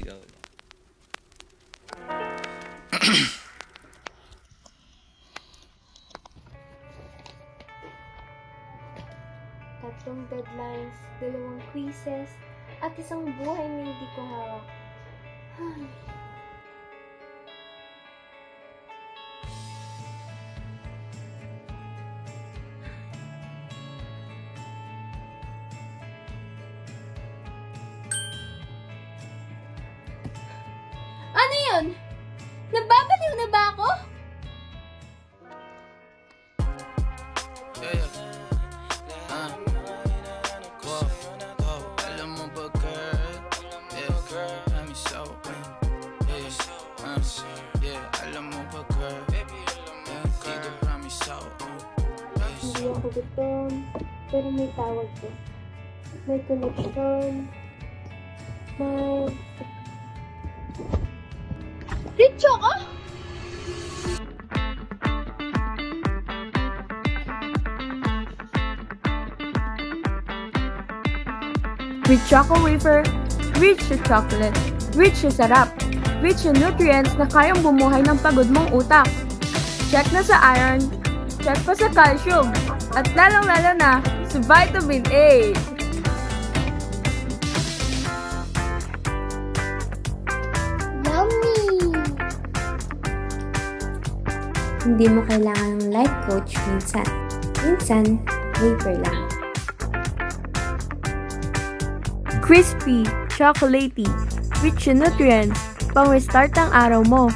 go. Tatlong deadlines, 2 quizzes, at isang buhay na hindi ko hawak. Ay. Ano yun? Nababaliw na ba ako? Alam mo ba girl, got me so alam mo ba girl, dito promise so Hindi ako gutom, pero may tawag ko. May connection. May... Richo ko? With Choco Wafer, rich sa chocolate, rich sa sarap, rich sa nutrients na kayang bumuhay ng pagod mong utak. Check na sa iron, check pa sa calcium, at lalong-lalo na sa vitamin A. Yummy! Hindi mo kailangan ng life coach minsan. Minsan, wafer lang. Crispy, chocolatey, rich sa nutrients, pang-restart ang araw mo.